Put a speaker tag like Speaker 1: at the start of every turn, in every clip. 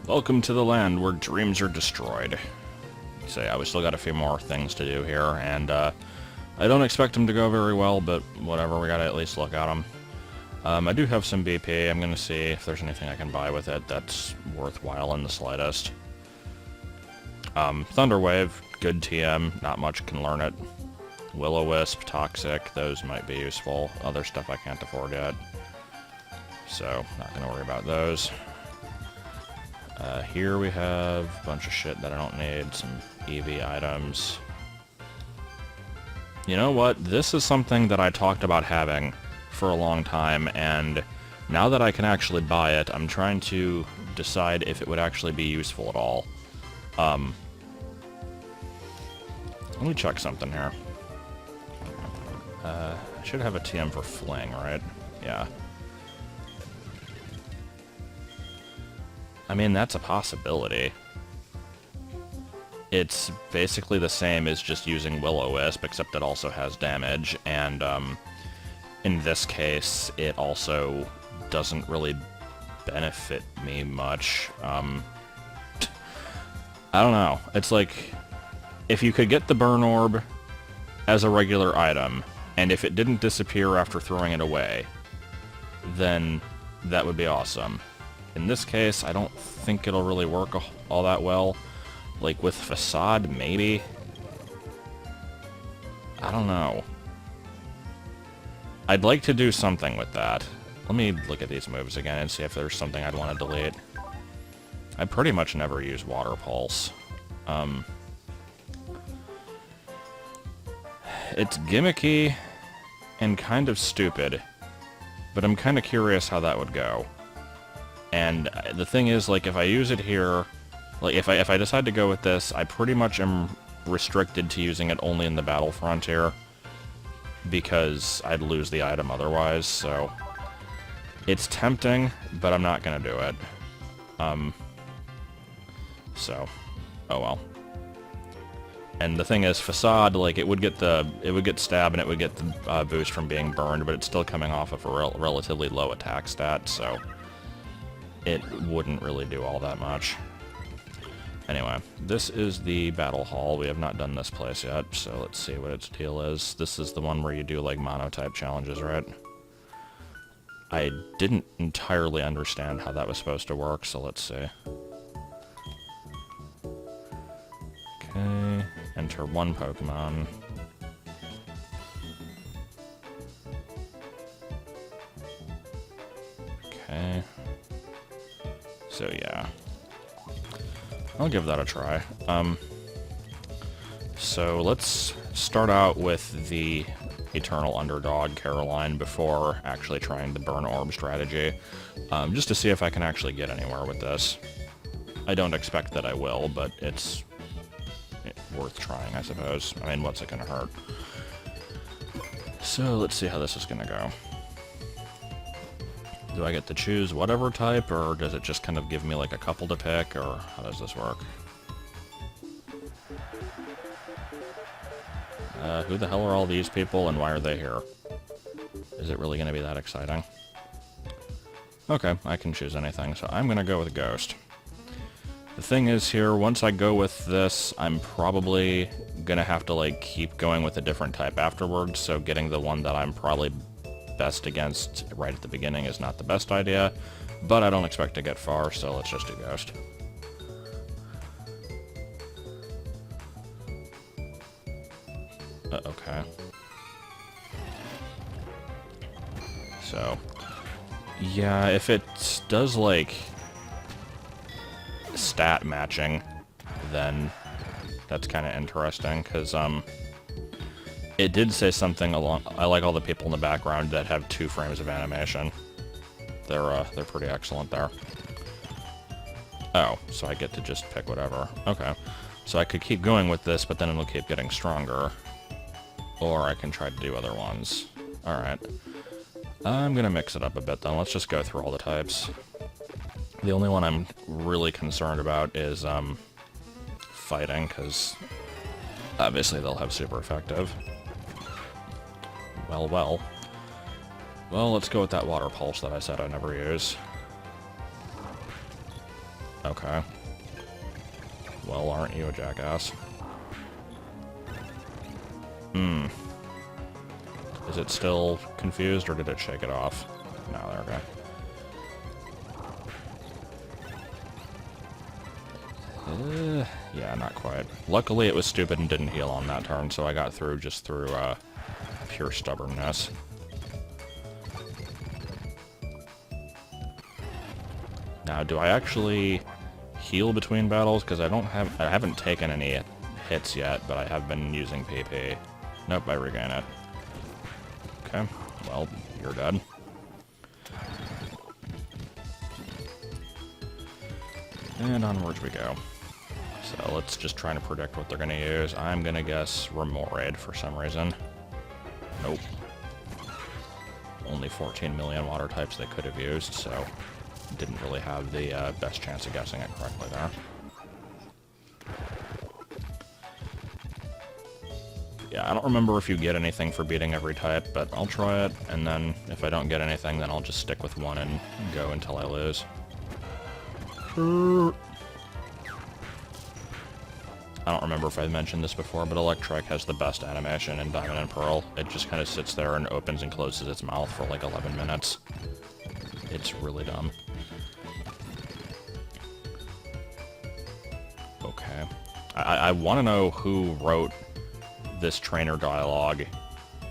Speaker 1: Welcome to the land where dreams are destroyed. So yeah, we still got a few more things to do here, and I don't expect them to go very well, but whatever, we gotta at least look at them. I do have some BP. I'm gonna see if there's anything I can buy with it that's worthwhile in the slightest. Thunderwave, good TM, not much can learn it. Will-O-Wisp, Toxic, those might be useful. Other stuff I can't afford yet. So, not gonna worry about those. Here we have a bunch of shit that I don't need, some EV items. You know what? This is something that I talked about having for a long time, and now that I can actually buy it, I'm trying to decide if it would actually be useful at all. Let me check something here. I should have a TM for Fling, right? Yeah. I mean, that's a possibility. It's basically the same as just using Will-O-Wisp, except it also has damage, and in this case, it also doesn't really benefit me much. I don't know. It's like, if you could get the Burn Orb as a regular item, and if it didn't disappear after throwing it away, then that would be awesome. In this case, I don't think it'll really work all that well. Like, with Facade, maybe? I don't know. I'd like to do something with that. Let me look at these moves again and see if there's something I'd want to delete. I pretty much never use Water Pulse. It's gimmicky and kind of stupid, but I'm kind of curious how that would go. And the thing is, like, if I use it here, like, if I decide to go with this, I pretty much am restricted to using it only in the Battlefront here, because I'd lose the item otherwise, so it's tempting, but I'm not gonna do it. So, oh well. And the thing is, Facade, like, it would get stab and it would get the boost from being burned, but it's still coming off of a relatively low attack stat, so it wouldn't really do all that much. Anyway, this is the Battle Hall. We have not done this place yet, so let's see what its deal is. This is the one where you do, like, mono-type challenges, right? I didn't entirely understand how that was supposed to work, so let's see. Okay, enter one Pokemon. Okay. So yeah, I'll give that a try. So let's start out with the Eternal Underdog, Caroline, before actually trying the Burn Orb strategy, just to see if I can actually get anywhere with this. I don't expect that I will, but it's worth trying, I suppose. I mean, what's it gonna hurt? So let's see how this is gonna go. Do I get to choose whatever type, or does it just kind of give me like a couple to pick, or how does this work? Who the hell are all these people, and why are they here? Is it really going to be that exciting? Okay, I can choose anything, so I'm going to go with Ghost. The thing is here, once I go with this, I'm probably going to have to, like, keep going with a different type afterwards, so getting the one that I'm probably best against right at the beginning is not the best idea, but I don't expect to get far, so let's just do Ghost. Okay. So, yeah, if it does, like, stat matching, then that's kind of interesting, because, it did say something along... I like all the people in the background that have 2 frames of animation. They're pretty excellent there. Oh, so I get to just pick whatever. Okay. So I could keep going with this, but then it'll keep getting stronger. Or I can try to do other ones. Alright. I'm gonna mix it up a bit, then. Let's just go through all the types. The only one I'm really concerned about is, fighting, because obviously they'll have super effective. Well. Well, let's go with that Water Pulse that I said I'd never use. Okay. Well, aren't you a jackass? Is it still confused, or did it shake it off? No, there, okay. Yeah, not quite. Luckily, it was stupid and didn't heal on that turn, so I got through just through pure stubbornness. Now, do I actually heal between battles? Because I haven't taken any hits yet, but I have been using PP. Nope, I regain it. Okay, well, you're dead. And onwards we go. So let's just try to predict what they're going to use. I'm going to guess Remoraid for some reason. Nope. Only 14 million water types they could have used, so didn't really have the best chance of guessing it correctly there. Yeah, I don't remember if you get anything for beating every type, but I'll try it, and then if I don't get anything, then I'll just stick with one and go until I lose. I don't remember if I mentioned this before, but Electrike has the best animation in Diamond and Pearl. It just kind of sits there and opens and closes its mouth for like 11 minutes. It's really dumb. Okay. I want to know who wrote this trainer dialogue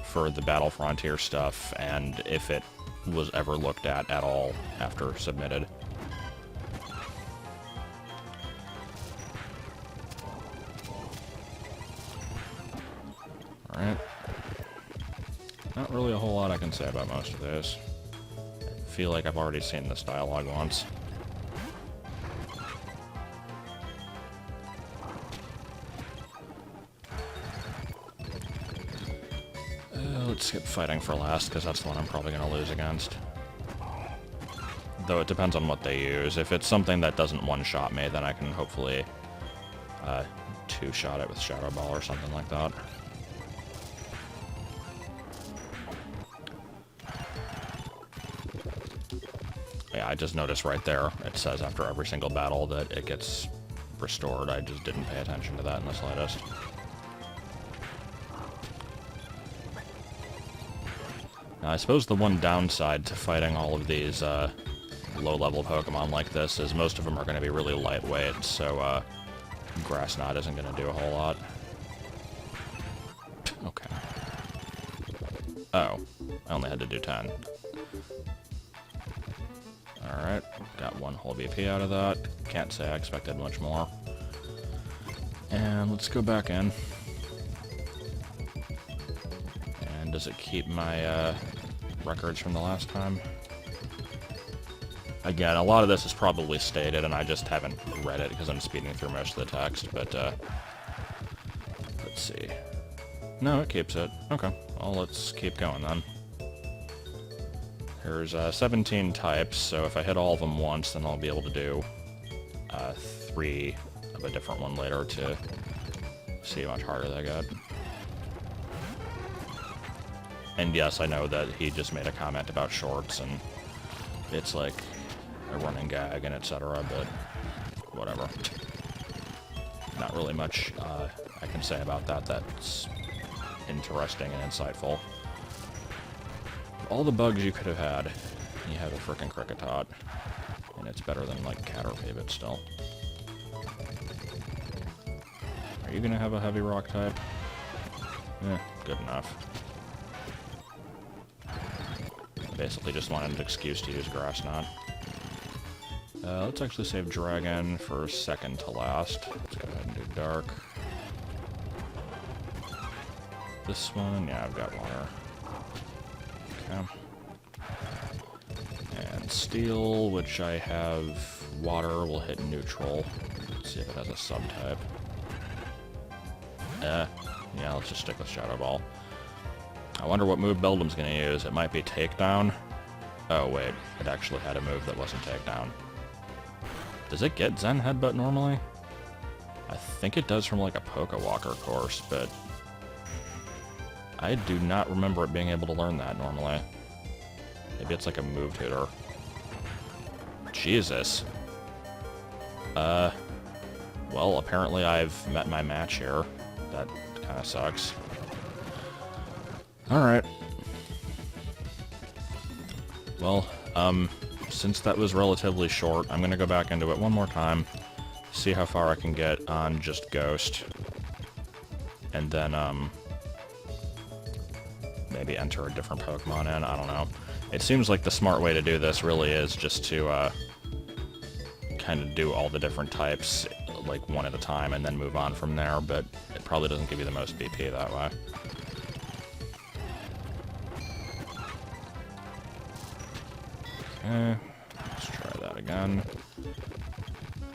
Speaker 1: for the Battle Frontier stuff, and if it was ever looked at all after submitted. Alright. Not really a whole lot I can say about most of this. I feel like I've already seen this dialogue once. Let's skip fighting for last, because that's the one I'm probably going to lose against. Though it depends on what they use. If it's something that doesn't one-shot me, then I can hopefully two-shot it with Shadow Ball or something like that. Yeah, I just noticed right there, it says after every single battle that it gets restored. I just didn't pay attention to that in the slightest. Now, I suppose the one downside to fighting all of these low-level Pokemon like this is most of them are going to be really lightweight, so Grass Knot isn't going to do a whole lot. Okay. Oh, I only had to do 10. Alright, got one whole BP out of that. Can't say I expected much more. And let's go back in. And does it keep my records from the last time? Again, a lot of this is probably stated, and I just haven't read it because I'm speeding through most of the text, but let's see. No, it keeps it. Okay, well, let's keep going then. There's 17 types, so if I hit all of them once, then I'll be able to do 3 of a different one later to see how much harder they get. And yes, I know that he just made a comment about shorts, and it's like a running gag and etc., but whatever. Not really much I can say about that that's interesting and insightful. All the bugs you could have had, you have a frickin' Kricketot, and it's better than, like, Caterpie, but still. Are you gonna have a heavy rock type? Eh, good enough. Basically just wanted an excuse to use Grass Knot. Let's actually save Dragon for second to last. Let's go ahead and do Dark. This one, yeah, I've got water. Okay. And Steel, which I have water, will hit neutral. Let's see if it has a sub-type. Yeah, let's just stick with Shadow Ball. I wonder what move Beldum's gonna use. It might be Takedown. Oh wait, it actually had a move that wasn't Takedown. Does it get Zen Headbutt normally? I think it does from like a Pokewalker course, but I do not remember it being able to learn that normally. Maybe it's like a move tutor. Jesus. Well, apparently I've met my match here. That kind of sucks. Alright. Well, since that was relatively short, I'm gonna go back into it one more time, see how far I can get on just Ghost, and then, maybe enter a different Pokemon in, I don't know. It seems like the smart way to do this really is just to, kind of do all the different types, like, one at a time, and then move on from there, but it probably doesn't give you the most BP that way. Okay, let's try that again.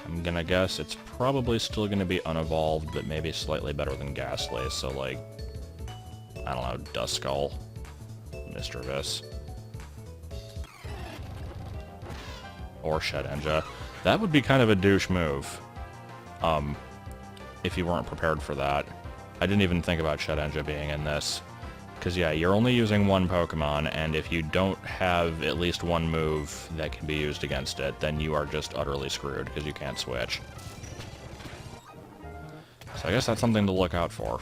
Speaker 1: I'm gonna guess it's probably still gonna be unevolved, but maybe slightly better than Ghastly, so like, I don't know, Duskull, Mischievous, or Shedinja. That would be kind of a douche move, if you weren't prepared for that. I didn't even think about Shedinja being in this. Because, yeah, you're only using one Pokemon, and if you don't have at least one move that can be used against it, then you are just utterly screwed, because you can't switch. So I guess that's something to look out for.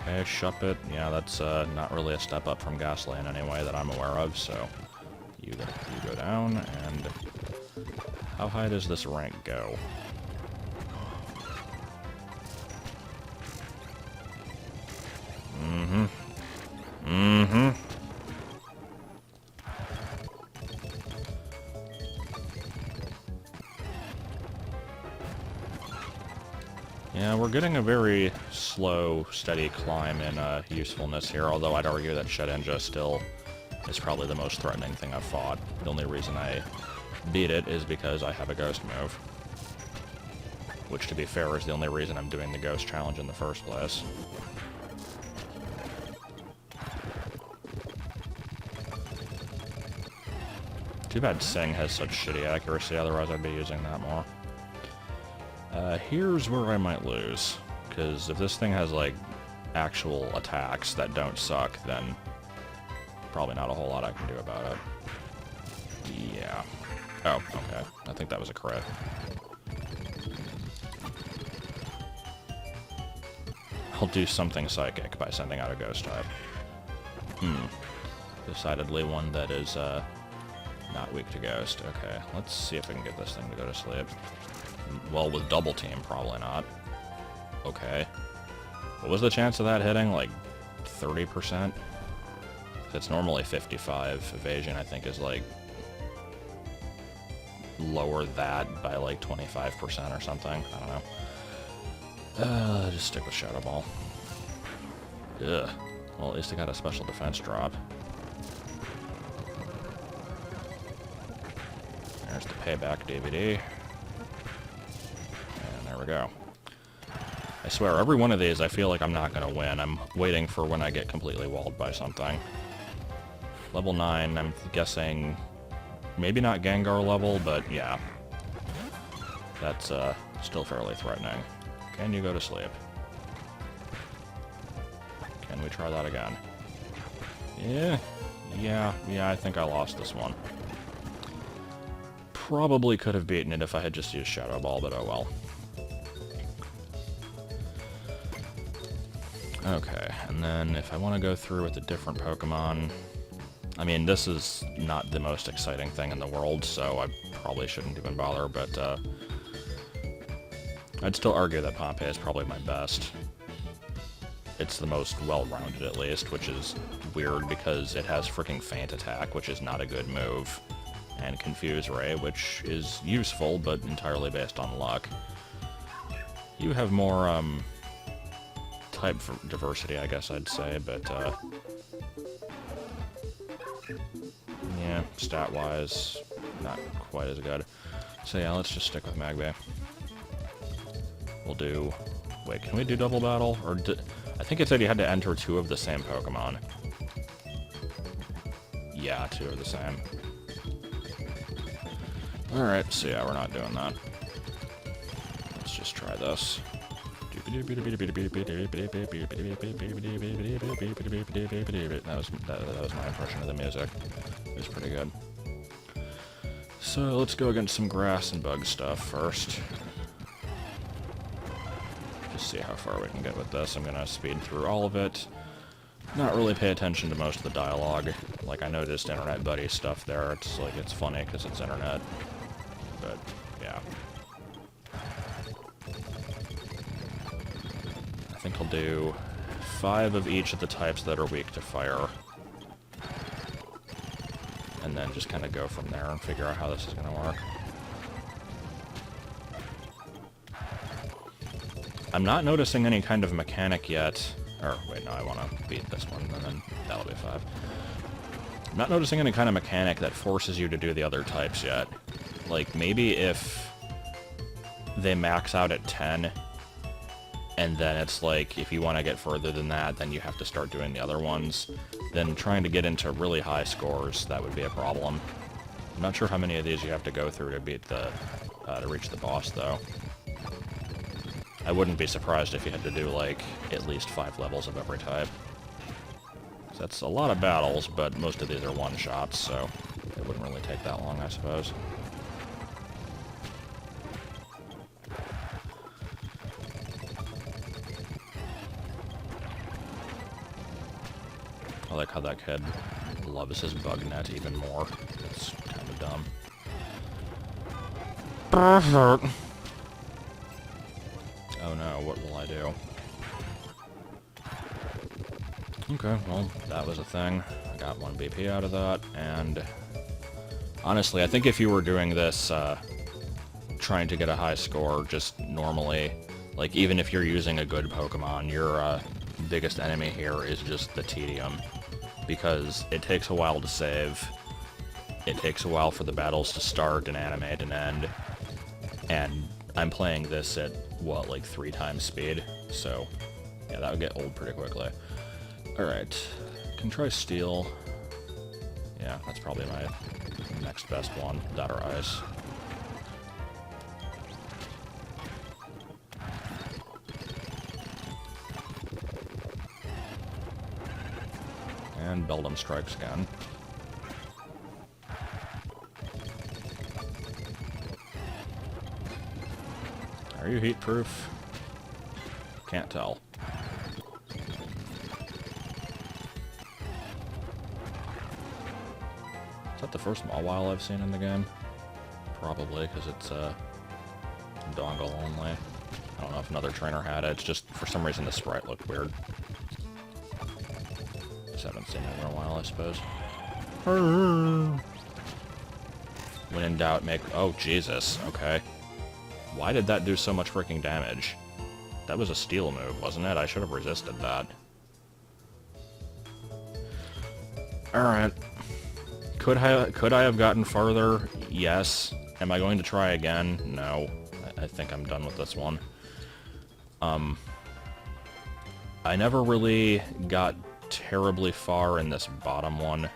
Speaker 1: Okay, Shuppet. Yeah, that's not really a step up from Ghastly in any way that I'm aware of, so you go down, and how high does this rank go? Yeah, we're getting a very slow, steady climb in usefulness here, although I'd argue that Shedinja still is probably the most threatening thing I've fought. The only reason I beat it is because I have a Ghost move. Which, to be fair, is the only reason I'm doing the Ghost challenge in the first place. Too bad Sing has such shitty accuracy, otherwise I'd be using that more. Here's where I might lose, because if this thing has, like, actual attacks that don't suck, then probably not a whole lot I can do about it. Yeah. Oh, okay. I think that was a crit. I'll do something psychic by sending out a Ghost type. Decidedly one that is, not weak to Ghost. Okay, let's see if I can get this thing to go to sleep. Well, with Double Team, probably not. Okay. What was the chance of that hitting? Like, 30%? It's normally 55. Evasion, I think, is, like, lower that by, like, 25% or something. I don't know. Just stick with Shadow Ball. Ugh. Well, at least I got a special defense drop. There's the payback DVD. And there we go. I swear, every one of these I feel like I'm not going to win. I'm waiting for when I get completely walled by something. Level 9, I'm guessing maybe not Gengar level, but yeah. That's still fairly threatening. Can you go to sleep? Can we try that again? Yeah, I think I lost this one. Probably could have beaten it if I had just used Shadow Ball, but oh well. Okay, and then if I want to go through with a different Pokemon... I mean, this is not the most exciting thing in the world, so I probably shouldn't even bother, but I'd still argue that Pompey is probably my best. It's the most well-rounded, at least, which is weird because it has freaking Feint Attack, which is not a good move, and Confuse Ray, which is useful, but entirely based on luck. You have more, type diversity, I guess I'd say, but, yeah, stat-wise, not quite as good. So yeah, let's just stick with Magby. We'll do... Wait, can we do double battle? Or I think it said you had to enter 2 of the same Pokemon. Yeah, 2 are the same. Alright, so yeah, we're not doing that. Let's just try this. Do was my impression of the music. It was pretty good. So let's go against some grass and bug stuff first. Just see how far we can get with this. I'm gonna speed through all of it. Not really pay attention to most of the dialogue. Like, I noticed Internet Buddy stuff there. It's like, it's funny because it's internet. But, yeah. I think I'll do 5 of each of the types that are weak to fire. And then just kind of go from there and figure out how this is going to work. I'm not noticing any kind of mechanic yet. Or, wait, no, I want to beat this one, and then that'll be 5. I'm not noticing any kind of mechanic that forces you to do the other types yet. Like, maybe if they max out at 10, and then it's like, if you want to get further than that, then you have to start doing the other ones. Then trying to get into really high scores, that would be a problem. I'm not sure how many of these you have to go through to beat the, to reach the boss, though. I wouldn't be surprised if you had to do, like, at least 5 levels of every type. So that's a lot of battles, but most of these are one-shots, so it wouldn't really take that long, I suppose. I like how that kid loves his bug net even more. It's kind of dumb. Perfect. Oh no, what will I do? Okay, well, that was a thing. I got 1 BP out of that, and honestly, I think if you were doing this, trying to get a high score just normally, like, even if you're using a good Pokemon, your biggest enemy here is just the tedium, because it takes a while to save, it takes a while for the battles to start and animate and end, and I'm playing this at, what, like 3 times speed, so yeah, that would get old pretty quickly. Alright, can try Steel. Yeah, that's probably my next best one, that or Ice. And Beldum strikes again. Are you heat-proof? Can't tell. Is that the first Mawile I've seen in the game? Probably, because it's dongle only. I don't know if another trainer had it. It's just, for some reason, the sprite looked weird. Just haven't seen it in a while, I suppose. When in doubt, make... Oh, Jesus. Okay. Why did that do so much freaking damage? That was a steel move, wasn't it? I should have resisted that. Alright. Could I have gotten farther? Yes. Am I going to try again? No. I think I'm done with this one. I never really got terribly far in this bottom one.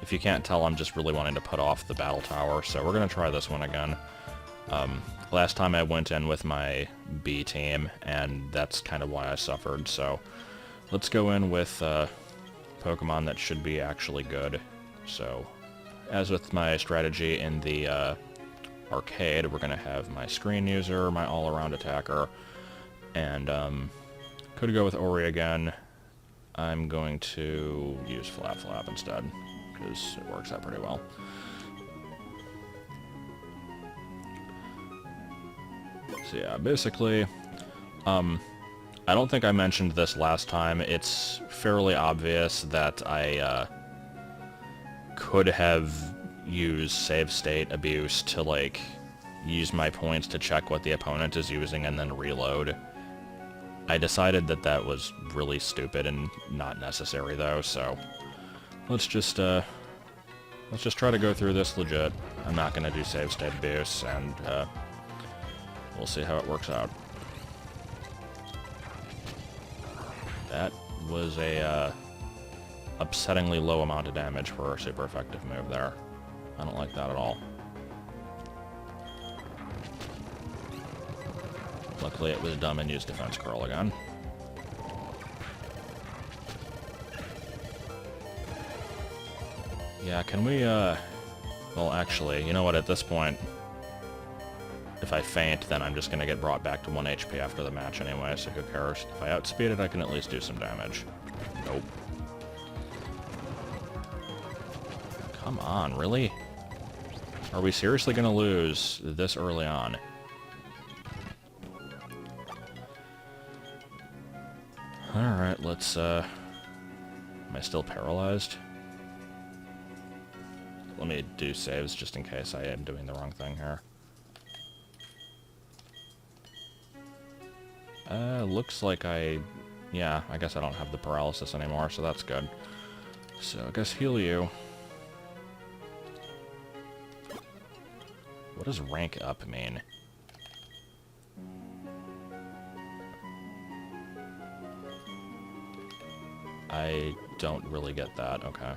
Speaker 1: If you can't tell, I'm just really wanting to put off the battle tower, so we're going to try this one again. Last time I went in with my B team, and that's kind of why I suffered, so let's go in with Pokemon that should be actually good. So, as with my strategy in the arcade, we're going to have my screen user, my all-around attacker, and could go with Ori again. I'm going to use Flap Flap instead, because it works out pretty well. So yeah, basically, I don't think I mentioned this last time. It's fairly obvious that I could have used save state abuse to, like, use my points to check what the opponent is using and then reload. I decided that that was really stupid and not necessary, though, so let's just try to go through this legit. I'm not going to do save state abuse, and we'll see how it works out. That was a upsettingly low amount of damage for a super effective move there. I don't like that at all. Luckily it was dumb and used defense curl again. Yeah, can we, well, actually, you know what, at this point, if I faint, then I'm just gonna get brought back to 1 HP after the match anyway, so who cares? If I outspeed it, I can at least do some damage. Nope. Come on, really? Are we seriously gonna lose this early on? Alright, let's, am I still paralyzed? Let me do saves just in case I am doing the wrong thing here. Looks like yeah, I guess I don't have the paralysis anymore, so that's good. So I guess heal you. What does rank up mean? I don't really get that, okay.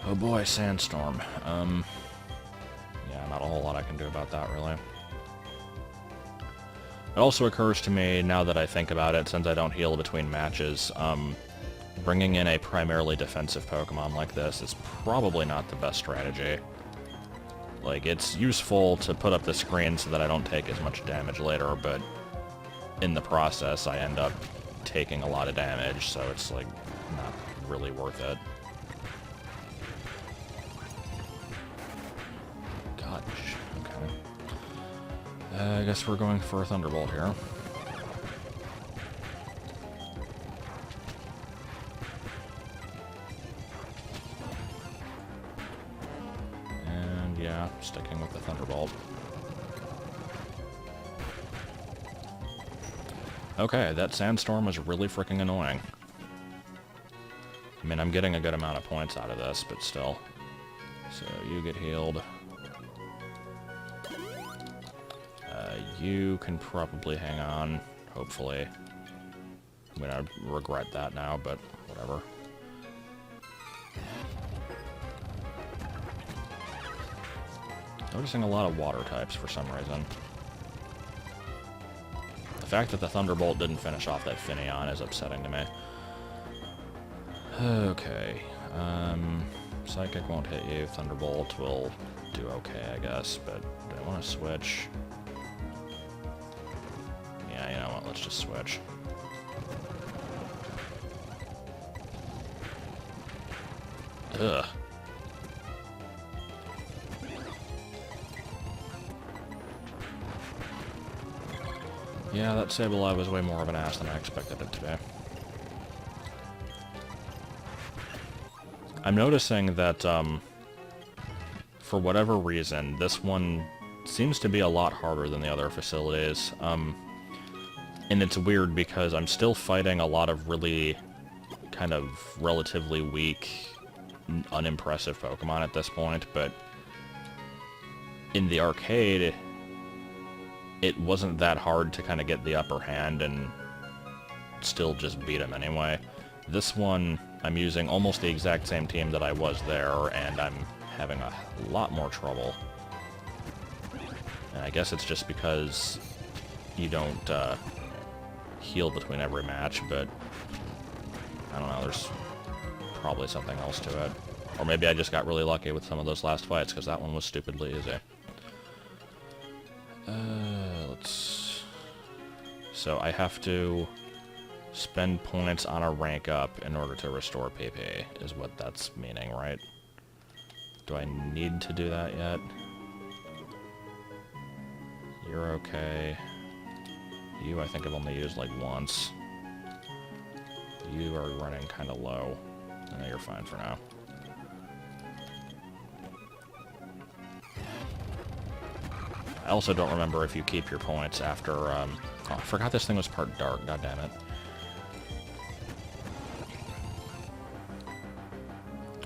Speaker 1: Oh boy, Sandstorm. Yeah, not a whole lot I can do about that, really. It also occurs to me, now that I think about it, since I don't heal between matches, bringing in a primarily defensive Pokemon like this is probably not the best strategy. Like, it's useful to put up the screen so that I don't take as much damage later, but in the process I end up taking a lot of damage, so it's, like, not really worth it. God, okay. I guess we're going for a Thunderbolt here. And yeah, sticking with the Thunderbolt. Okay, that Sandstorm was really freaking annoying. I mean, I'm getting a good amount of points out of this, but still. So, you get healed. You can probably hang on, hopefully. I'm gonna regret that now, but whatever. Noticing a lot of water types for some reason. The fact that the Thunderbolt didn't finish off that Finneon is upsetting to me. Okay, Psychic won't hit you, Thunderbolt will do okay, I guess, but do I want to switch? Yeah, you know what, let's just switch. Ugh. Yeah, that Sableye was way more of an ass than I expected it to be. I'm noticing that, for whatever reason, this one seems to be a lot harder than the other facilities. And it's weird because I'm still fighting a lot of really kind of relatively weak, unimpressive Pokemon at this point, but in the arcade, it wasn't that hard to kind of get the upper hand and still just beat him anyway. This one, I'm using almost the exact same team that I was there, and I'm having a lot more trouble. And I guess it's just because you don't heal between every match, but I don't know, there's probably something else to it. Or maybe I just got really lucky with some of those last fights, because that one was stupidly easy. So I have to spend points on a rank up in order to restore PP, is what that's meaning, right? Do I need to do that yet? You're okay. You, I think I've only used like once. You are running kind of low. No, you're fine for now. I also don't remember if you keep your points after, oh, I forgot this thing was part dark, god damn it.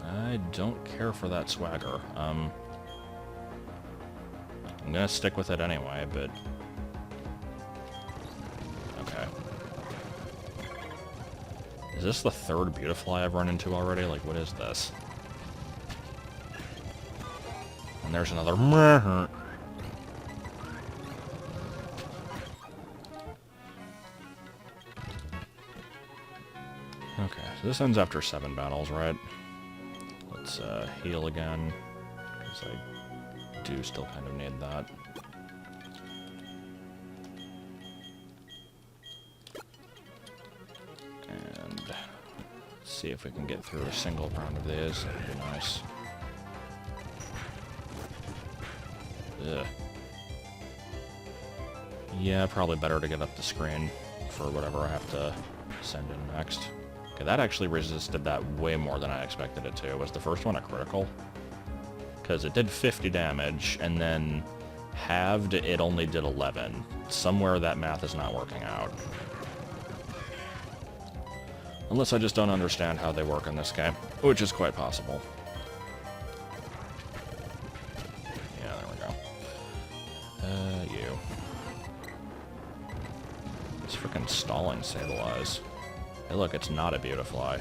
Speaker 1: I don't care for that swagger. I'm gonna stick with it anyway, but... Okay. Is this the third Beautifly I've run into already? Like, what is this? And there's another... Okay, so this ends after 7 battles, right? Let's heal again, because I do still kind of need that. And see if we can get through a single round of these. That would be nice. Ugh. Yeah, probably better to get up the screen for whatever I have to send in next. Okay, that actually resisted that way more than I expected it to. Was the first one a critical? Because it did 50 damage, and then halved, it only did 11. Somewhere that math is not working out. Unless I just don't understand how they work in this game, which is quite possible. Yeah, there we go. You. This frickin' stalling stabilize. Hey look, it's not a Beautifly.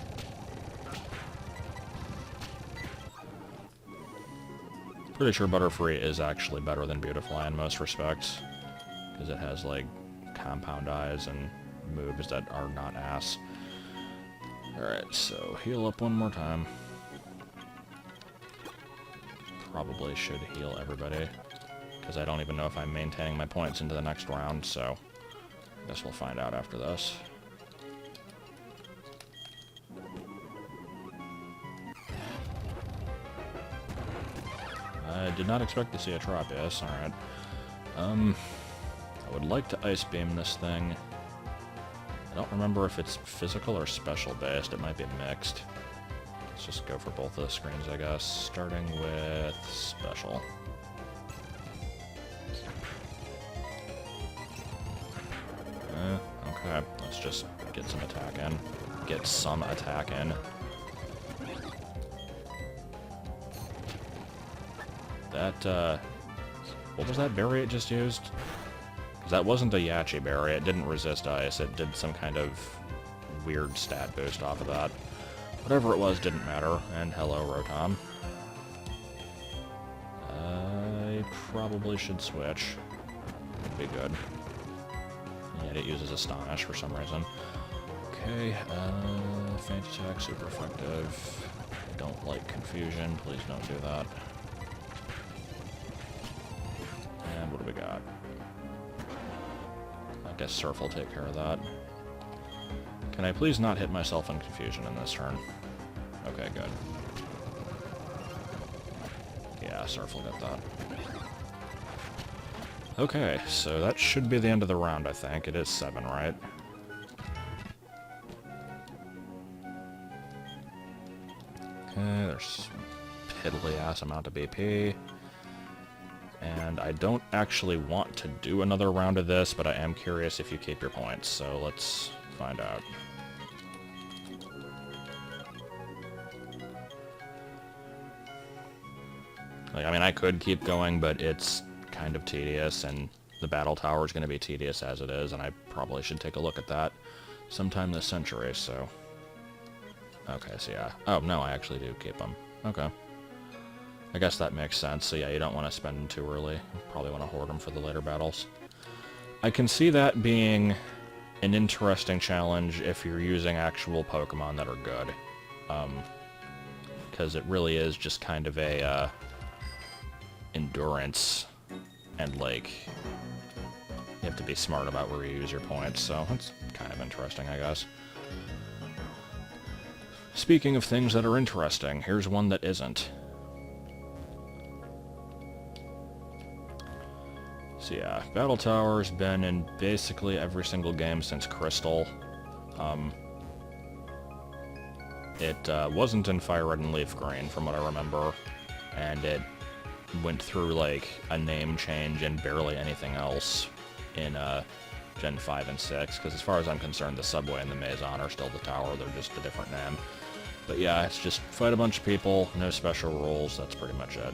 Speaker 1: Pretty sure Butterfree is actually better than Beautifly in most respects. Because it has, like, compound eyes and moves that are not ass. Alright, so heal up one more time. Probably should heal everybody. Because I don't even know if I'm maintaining my points into the next round, so I guess we'll find out after this. I did not expect to see a Tropius, alright. I would like to Ice Beam this thing. I don't remember if it's physical or special based, it might be mixed. Let's just go for both of the screens, I guess, starting with special. Okay, let's just get some attack in. Get some attack in. That, what was that berry it just used? Because that wasn't a Yachi berry, it didn't resist ice, it did some kind of weird stat boost off of that. Whatever it was didn't matter, and hello, Rotom. I probably should switch. Would be good. Yet it uses Astonish for some reason. Okay, Feint Attack, super effective. I don't like Confusion, please don't do that. And what do we got? I guess Surf will take care of that. Can I please not hit myself in Confusion in this turn? Okay, good. Yeah, Surf will get that. Okay, so that should be the end of the round, I think. It is 7, right? Okay, there's piddly-ass amount of BP. And I don't actually want to do another round of this, but I am curious if you keep your points, so let's find out. Like, I mean, I could keep going, but it's kind of tedious, and the battle tower is going to be tedious as it is, and I probably should take a look at that sometime this century, so... Okay, so yeah. Oh, no, I actually do keep them. Okay. I guess that makes sense, so yeah, you don't want to spend them too early. You probably want to hoard them for the later battles. I can see that being an interesting challenge if you're using actual Pokemon that are good. Because it really is just kind of a, endurance, and, like, you have to be smart about where you use your points, so that's kind of interesting, I guess. Speaking of things that are interesting, here's one that isn't. So yeah, Battle Tower's been in basically every single game since Crystal. It wasn't in Fire Red and Leaf Green, from what I remember, and it went through, like, a name change and barely anything else in Gen 5 and 6, because as far as I'm concerned, the Subway and the Maison are still the tower, they're just a different name. But yeah, it's just fight a bunch of people, no special rules, that's pretty much it.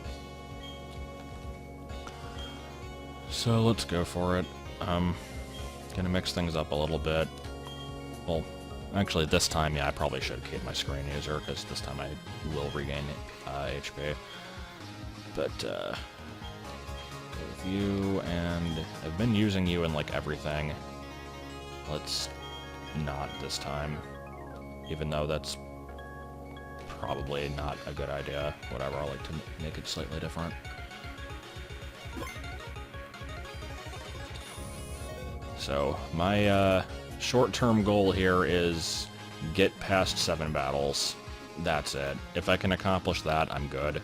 Speaker 1: So let's go for it. Gonna mix things up a little bit. Well, actually this time, yeah, I probably should keep my screen user, because this time I will regain HP. But, go with you, and I've been using you in, like, everything. Let's not this time. Even though that's probably not a good idea. Whatever, I like to make it slightly different. So, my short-term goal here is get past 7 battles. That's it. If I can accomplish that, I'm good.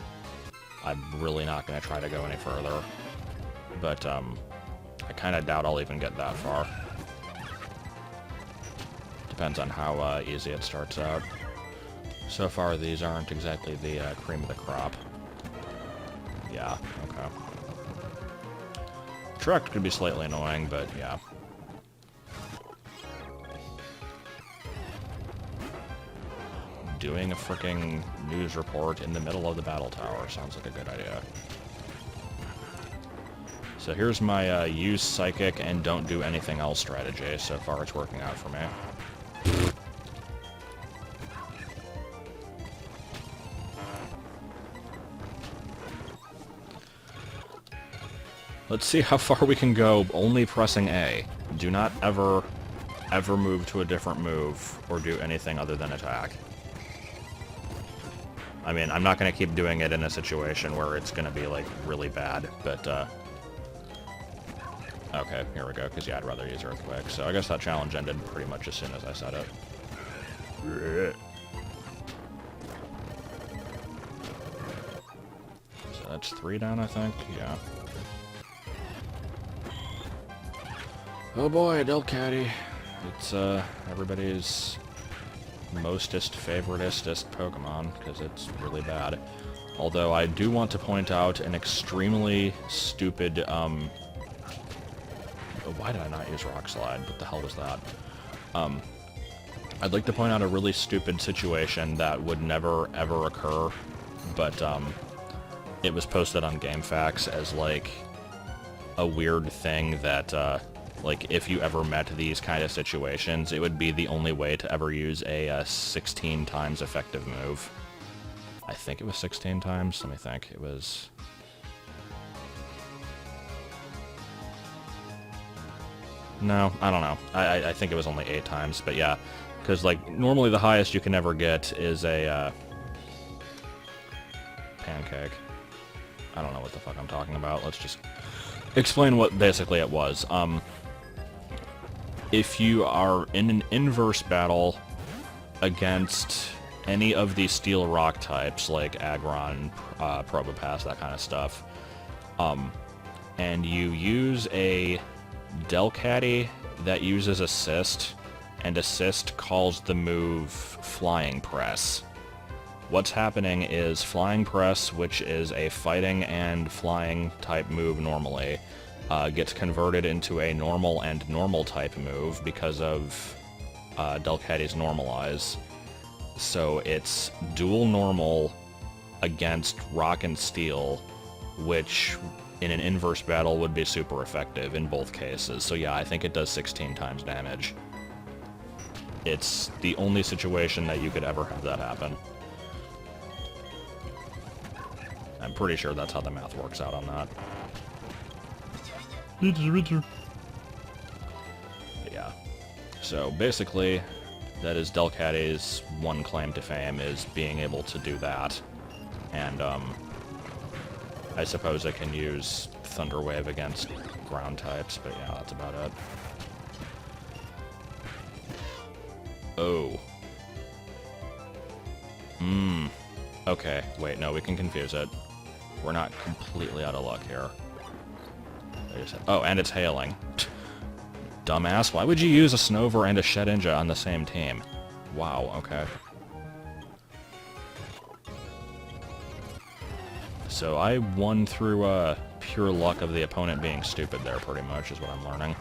Speaker 1: I'm really not going to try to go any further. But, I kind of doubt I'll even get that far. Depends on how easy it starts out. So far, these aren't exactly the cream of the crop. Yeah, okay. Truck could be slightly annoying, but yeah. Doing a freaking news report in the middle of the battle tower sounds like a good idea. So here's my use psychic and don't do anything else strategy. So far it's working out for me. Let's see how far we can go only pressing A. Do not ever move to a different move or do anything other than attack. I mean, I'm not going to keep doing it in a situation where it's going to be, like, really bad, but, okay, here we go, because, yeah, I'd rather use Earthquake. So I guess that challenge ended pretty much as soon as I said it. So that's 3 down, I think? Yeah. Oh boy, Delcatty. It's, everybody's mostest, favoritist Pokemon, because it's really bad. Although I do want to point out an extremely stupid, why did I not use Rock Slide? What the hell was that? I'd like to point out a really stupid situation that would never, ever occur, but, it was posted on GameFAQs as, like, a weird thing that, like, if you ever met these kind of situations, it would be the only way to ever use a 16 times effective move. I think it was 16 times. Let me think. It was... No, I don't know. I think it was only 8 times, but yeah. Because, like, normally the highest you can ever get is a, pancake. I don't know what the fuck I'm talking about. Let's just explain what basically it was. If you are in an inverse battle against any of the steel rock types, like Aggron, Probopass, that kind of stuff, and you use a Delcatty that uses Assist, and Assist calls the move Flying Press. What's happening is Flying Press, which is a fighting and flying type move normally, gets converted into a normal and normal type move because of Delcatty's Normalize. So it's dual normal against rock and steel, which in an inverse battle would be super effective in both cases. So yeah, I think it does 16 times damage. It's the only situation that you could ever have that happen. I'm pretty sure that's how the math works out on that. Yeah. So basically, that is Delcatty's one claim to fame, is being able to do that. And, I suppose I can use Thunder Wave against ground types, but yeah, that's about it. Oh. Okay, wait, no, we can confuse it. We're not completely out of luck here. Oh, and it's hailing. Dumbass, why would you use a Snover and a Shedinja on the same team? Wow, okay. So I won through pure luck of the opponent being stupid there, pretty much, is what I'm learning.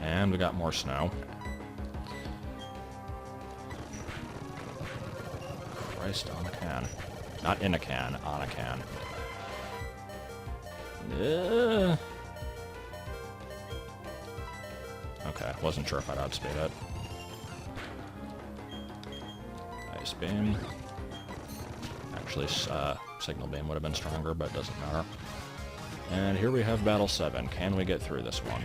Speaker 1: And we got more snow. Christ on a can. Not in a can, on a can. Okay, wasn't sure if I'd outspeed it. Ice Beam. Actually, Signal Beam would have been stronger, but it doesn't matter. And here we have Battle 7. Can we get through this one?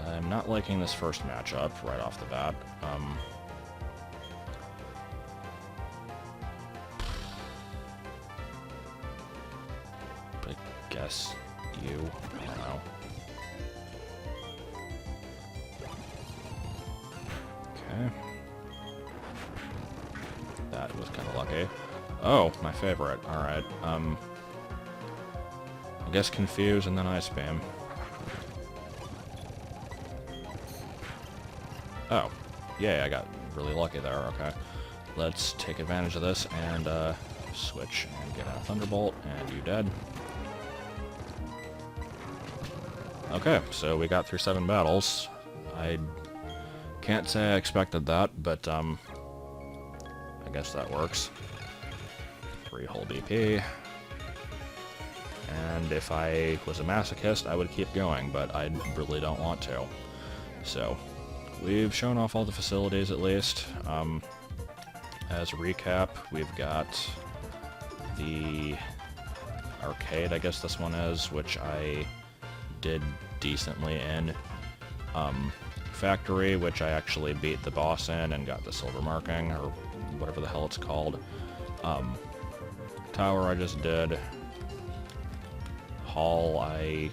Speaker 1: I'm not liking this first matchup right off the bat. I guess you, I don't know. Okay. That was kind of lucky. Oh, my favorite. Alright, I guess Confuse and then Ice Beam. Oh, yay, I got really lucky there, okay. Let's take advantage of this and switch and get out a Thunderbolt, and you dead. Okay, so we got through 7 battles. I can't say I expected that, but I guess that works. 3 whole BP. And if I was a masochist, I would keep going, but I really don't want to. So, we've shown off all the facilities at least. As a recap, we've got the arcade, I guess this one is, which I did decently in. Factory, which I actually beat the boss in and got the silver marking, or whatever the hell it's called. Tower I just did. Hall I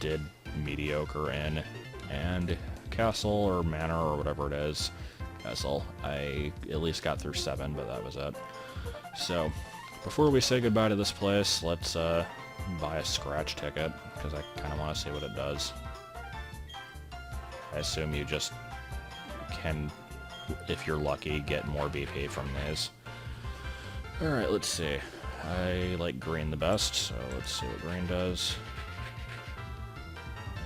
Speaker 1: did mediocre in. And Castle or Manor or whatever it is, Castle, I at least got through 7, but that was it. So, before we say goodbye to this place, let's buy a scratch ticket, because I kind of want to see what it does. I assume you just can, if you're lucky, get more BP from these. Alright, let's see. I like green the best, so let's see what green does.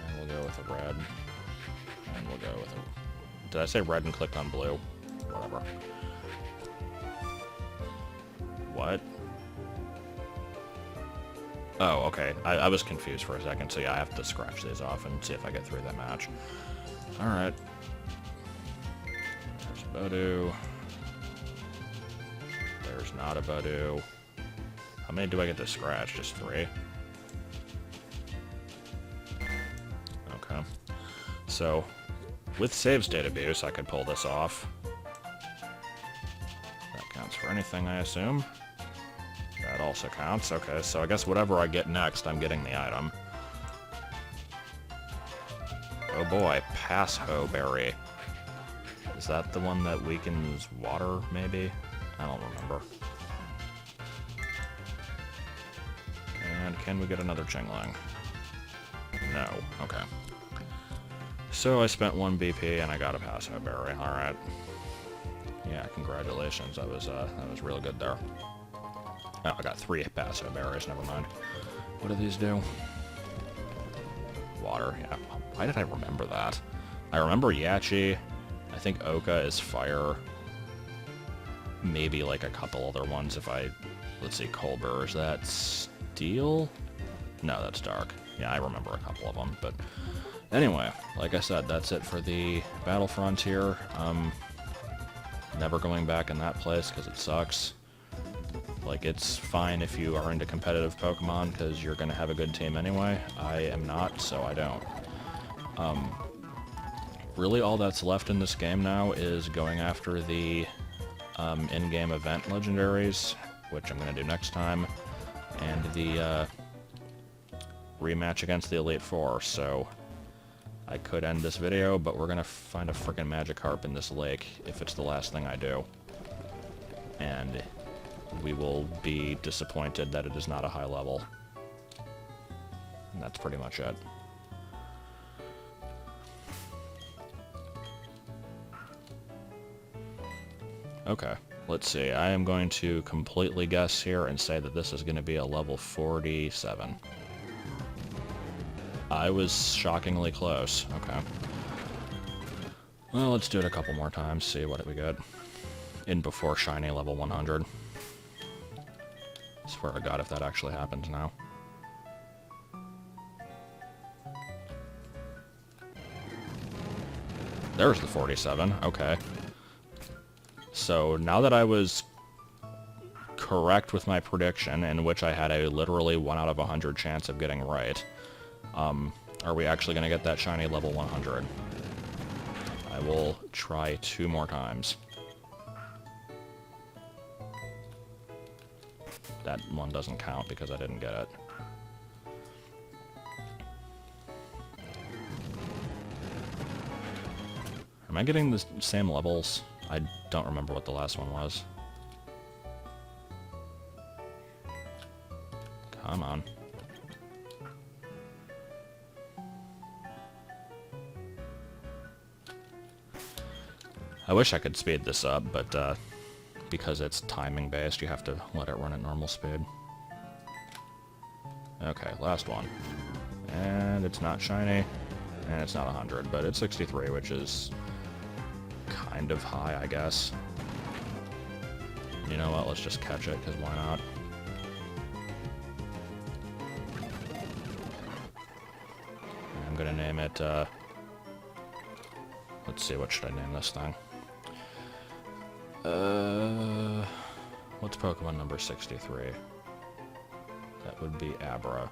Speaker 1: And we'll go with a red. And we'll go with a... Did I say red and clicked on blue? Whatever. What? Oh, okay. I was confused for a second, so yeah, I have to scratch these off and see if I get through that match. Alright. There's a Bodoo. There's not a Bodoo. How many do I get to scratch? Just 3? Okay. So, with save state abuse, I could pull this off. That counts for anything, I assume. That also counts. Okay, so I guess whatever I get next, I'm getting the item. Oh boy, Pass-Ho Berry. Is that the one that weakens water, maybe? I don't remember. And can we get another Chingling? No. Okay. So I spent 1 BP and I got a Pass-Ho Berry. Alright. Yeah, congratulations. That was real good there. Oh, I got 3 Pass-Ho Berries, never mind. What do these do? Water, yeah. Why did I remember that? I remember Yachi. I think Oka is fire. Maybe like a couple other ones if I... Let's see, Colbur, is that steel? No, that's dark. Yeah, I remember a couple of them, but... Anyway, like I said, that's it for the Battle Frontier. Never going back in that place because it sucks. Like, it's fine if you are into competitive Pokemon because you're going to have a good team anyway. I am not, so I don't. Really all that's left in this game now is going after the in-game event legendaries, which I'm going to do next time, and the rematch against the Elite Four, so I could end this video, but we're going to find a frickin' Magikarp in this lake if it's the last thing I do. And we will be disappointed that it is not a high level. And that's pretty much it. Okay, let's see. I am going to completely guess here and say that this is going to be a level 47. I was shockingly close. Okay. Well, let's do it a couple more times, see what we get. In before Shiny level 100. Swear to God if that actually happens now. There's the 47, okay. So now that I was correct with my prediction, in which I had a literally 1 out of 100 chance of getting right. Are we actually going to get that shiny level 100? I will try 2 more times. That one doesn't count because I didn't get it. Am I getting the same levels? I don't remember what the last one was. Come on. I wish I could speed this up, but because it's timing based, you have to let it run at normal speed. Okay, last one. And it's not shiny, and it's not 100, but it's 63, which is kind of high, I guess. You know what, let's just catch it, because why not? And I'm gonna name it, let's see, what should I name this thing? What's Pokemon number 63? That would be Abra.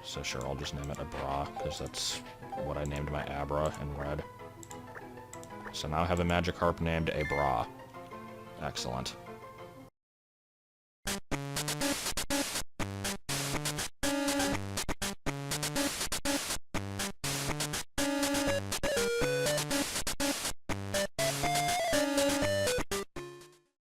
Speaker 1: So sure, I'll just name it Abra, because that's what I named my Abra in red. So now I have a Magikarp named Abra. Excellent.